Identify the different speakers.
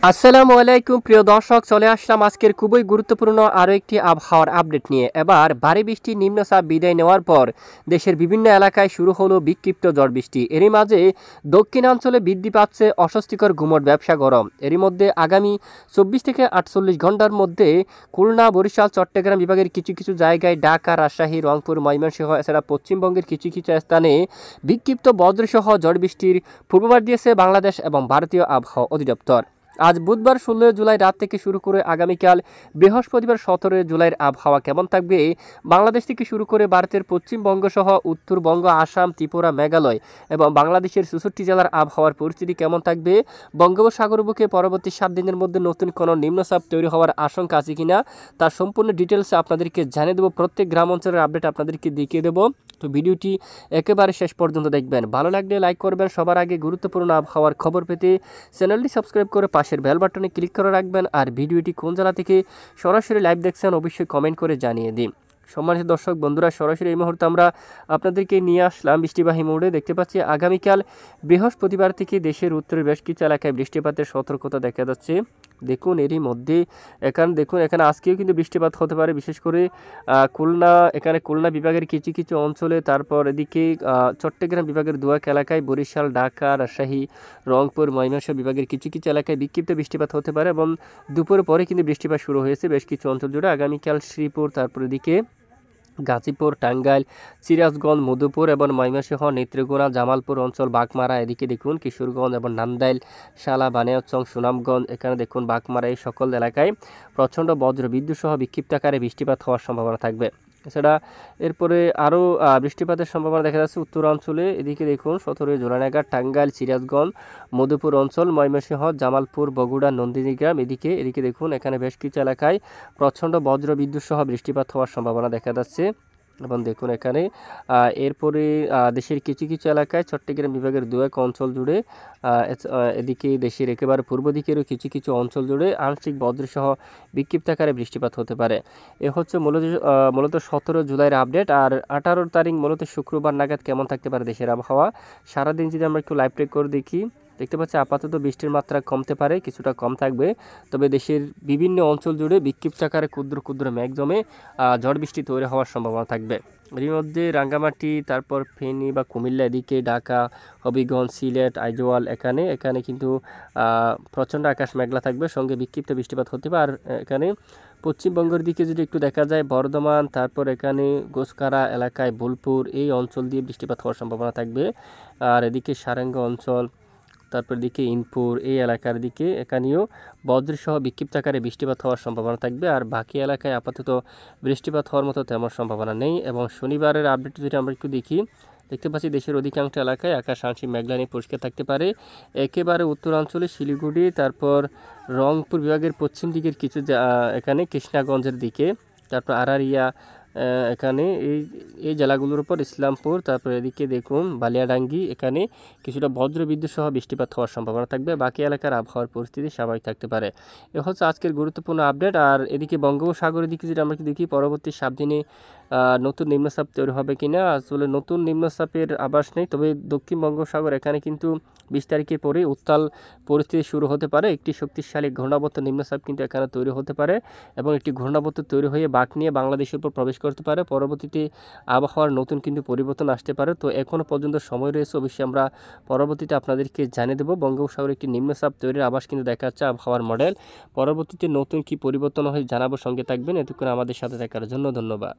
Speaker 1: আসসালামু আলাইকুম প্রিয় দর্শক, চলে আসলাম আজকের খুবই গুরুত্বপূর্ণ আরও একটি আবহাওয়ার আপডেট নিয়ে। এবার ভারী বৃষ্টি নিম্নচাপ বিদায় নেওয়ার পর দেশের বিভিন্ন এলাকায় শুরু হলো বিক্ষিপ্ত ঝড় বৃষ্টি। এরই মাঝে দক্ষিণাঞ্চলে বৃদ্ধি পাচ্ছে অস্বস্তিকর গুমট ব্যবসা গরম। এরই মধ্যে আগামী 24 থেকে 48 ঘন্টার মধ্যে খুলনা, বরিশাল, চট্টগ্রাম বিভাগের কিছু কিছু জায়গায়, ঢাকা, রাজশাহী, রংপুর, ময়মনসিংহ এছাড়া পশ্চিমবঙ্গের কিছু কিছু স্থানে বিক্ষিপ্ত বজ্রসহ ঝড় বৃষ্টির পূর্বাভাস দিয়েছে বাংলাদেশ এবং ভারতীয় আবহাওয়া অধিদপ্তর। আজ বুধবার 16 জুলাই রাত থেকে শুরু করে আগামীকাল বৃহস্পতিবার 17 জুলাইয়ের আবহাওয়া কেমন থাকবে, বাংলাদেশ থেকে শুরু করে ভারতের পশ্চিমবঙ্গ সহ উত্তরবঙ্গ, আসাম, ত্রিপুরা, মেঘালয় এবং বাংলাদেশের 64 জেলার আবহাওয়ার পরিস্থিতি কেমন থাকবে, বঙ্গোপসাগর বুকে পরবর্তী 7 দিনের মধ্যে নতুন কোনো নিম্নচাপ তৈরি হওয়ার আশঙ্কা আছে কিনা, তার সম্পূর্ণ ডিটেলসে আপনাদেরকে জানিয়ে দেবো। প্রত্যেক গ্রাম অঞ্চলের আপডেট আপনাদেরকে দেখিয়ে দেবো। তো ভিডিওটি একেবারে শেষ পর্যন্ত দেখবেন। ভালো লাগলে লাইক করবেন। সবার আগে গুরুত্বপূর্ণ আবহাওয়ার খবর পেতে চ্যানেলটি সাবস্ক্রাইব করে পাশের বেল বাটনে ক্লিক করে রাখবেন। আর ভিডিওটি কোন জেলা থেকে সরাসরি লাইভ দেখছেন অবশ্যই কমেন্ট করে জানিয়ে দিন। সম্মানিত দর্শক বন্ধুরা, সরাসরি এই মুহূর্তে আমরা আপনাদেরকে নিয়ে আসলাম বৃষ্টিবাহী মোড়ে। দেখতে পাচ্ছি আগামীকাল বৃহস্পতিবার থেকে দেশের উত্তরের বেশ কিছু এলাকায় বৃষ্টিপাতের সতর্কতা দেখা যাচ্ছে। দেখুন এরই মধ্যে এখানে আজকেও কিন্তু বৃষ্টিপাত হতে পারে, বিশেষ করে খুলনা বিভাগের কিছু কিছু অঞ্চলে, তারপর এদিকে চট্টগ্রাম বিভাগের দু এক এলাকায়, বরিশাল, ঢাকা, রাজশাহী, রংপুর, ময়মনসিংহ বিভাগের কিছু কিছু এলাকায় বিক্ষিপ্ত বৃষ্টিপাত হতে পারে এবং দুপুরের পরে কিন্তু বৃষ্টিপাত শুরু হয়েছে বেশ কিছু অঞ্চল জুড়ে। আগামীকাল শ্রীপুর, তারপর এদিকে গাজীপুর, টাঙ্গাইল, সিরাজগঞ্জ, মধুপুর এবং ময়মনসিংহ, নেত্রকোনা, জামালপুর অঞ্চল, বাগমারা, এদিকে দেখুন কিশোরগঞ্জ এবং নান্দাইল, শালা, বানিয়াচং, সুনামগঞ্জ, এখানে দেখুন বাগমারা, এই সকল এলাকায় প্রচণ্ড বজ্র বিদ্যুৎ সহ বিক্ষিপ্ত আকারে বৃষ্টিপাত হওয়ার সম্ভাবনা থাকবে। এছাড়া এরপরে আরও বৃষ্টিপাতের সম্ভাবনা দেখা যাচ্ছে উত্তরাঞ্চলে। এদিকে দেখুন 17 জুলাই নাগাদ টাঙ্গাইল, সিরাজগঞ্জ, মধুপুর অঞ্চল, ময়মনসিংহ, জামালপুর, বগুড়া, নন্দিনীগ্রাম, এদিকে দেখুন এখানে বেশ কিছু এলাকায় প্রচণ্ড বজ্র বিদ্যুৎ সহ বৃষ্টিপাত হওয়ার সম্ভাবনা দেখা যাচ্ছে। এবং দেখুন এখানে এরপরে দেশের কিছু কিছু এলাকায় চট্টগ্রাম বিভাগের দু এক অঞ্চল জুড়ে, এদিকে দেশের একেবারে পূর্ব দিকেরও কিছু কিছু অঞ্চল জুড়ে আংশিক বজ্রসহ বিক্ষিপ্ত আকারে বৃষ্টিপাত হতে পারে। এ হচ্ছে মূলত 17 জুলাইয়ের আপডেট। আর 18 তারিখ মূলত শুক্রবার নাগাদ কেমন থাকতে পারে দেশের আবহাওয়া, সারাদিন যদি আমরা একটু লাইভ ট্রেক করে দেখি, দেখতে পাচ্ছি আপাতত বৃষ্টির মাত্রা কমতে পারে, কিছুটা কম থাকবে। তবে দেশের বিভিন্ন অঞ্চল জুড়ে বিক্ষিপ্ত আকারে ক্ষুদ্র ক্ষুদ্র মেঘ জমে ঝড় বৃষ্টি তৈরি হওয়ার সম্ভাবনা থাকবে। এর মধ্যে রাঙ্গামাটি, তারপর ফেনী বা কুমিল্লা, এদিকে ঢাকা, হবিগঞ্জ, সিলেট, আইজওয়াল, এখানে কিন্তু প্রচণ্ড আকাশ মেঘলা থাকবে, সঙ্গে বিক্ষিপ্ত বৃষ্টিপাত হতে পারে। আর এখানে পশ্চিমবঙ্গের দিকে যদি একটু দেখা যায়, বর্ধমান, তারপর এখানে গোসকারা এলাকায়, বোলপুর, এই অঞ্চল দিয়ে বৃষ্টিপাত হওয়ার সম্ভাবনা থাকবে। আর এদিকে সারেঙ্গা অঞ্চল, তারপর দিকে ইনপুর, এই এলাকার দিকে এখানেও বজ্রসহ বিক্ষিপ্ত আকারে বৃষ্টিপাত হওয়ার সম্ভাবনা থাকবে। আর বাকি এলাকায় আপাতত বৃষ্টিপাত হওয়ার মতো তেমন সম্ভাবনা নেই। এবং শনিবারের আপডেট যদি আমরা একটু দেখি, দেখতে পাচ্ছি দেশের অধিকাংশ এলাকায় আকাশ আংশিক মেঘলা নিয়ে পরিষ্কার থাকতে পারে। একেবারে উত্তরাঞ্চলে শিলিগুড়ি, তারপর রংপুর বিভাগের পশ্চিম দিকের কিছু এখানে কৃষ্ণাগঞ্জের দিকে, তারপর আরারিয়া, এখানে এই জেলাগুলোর উপর ইসলামপুর, তারপর এদিকে দেখুন বালিয়াডাঙ্গি, এখানে কিছুটা বজ্রবিদ্যুৎ সহ বৃষ্টিপাত হওয়ার সম্ভাবনা থাকবে। বাকি এলাকার আবহাওয়ার পরিস্থিতি স্বাভাবিক থাকতে পারে। এ হচ্ছে আজকের গুরুত্বপূর্ণ আপডেট। আর এদিকে বঙ্গোপসাগরের দিকে যদি আমরা দেখি, পরবর্তী 7 দিনে নতুন নিম্নচাপ তৈরি হবে কিনা, আসলে নতুন নিম্নচাপের আভাস নেই। তবে দক্ষিণ বঙ্গোপসাগর এখানে কিন্তু 20 তারিখের পরে উত্তাল পরিস্থিতি শুরু হতে পারে। একটি শক্তিশালী ঘূর্ণাবর্ত নিম্নচাপ কিন্তু এখানে তৈরি হতে পারে এবং একটি ঘূর্ণাবর্ত তৈরি হয়ে বাঁক নিয়ে বাংলাদেশের উপর প্রবেশ করতে পারে। পরবর্তীতে আবহাওয়ার নতুন কিন্তু পরিবর্তন আসতে পারে। তো এখনও পর্যন্ত সময় রয়েছে, অবশ্যই আমরা পরবর্তীতে আপনাদেরকে জানিয়ে দেবো। বঙ্গোপসাগরে একটি নিম্নচাপ তৈরির আভাস কিন্তু দেখা যাচ্ছে আবহাওয়ার মডেল। পরবর্তীতে নতুন কি পরিবর্তন হয় জানাবো, সঙ্গে থাকবেন। এতক্ষণ আমাদের সাথে থাকার জন্য ধন্যবাদ।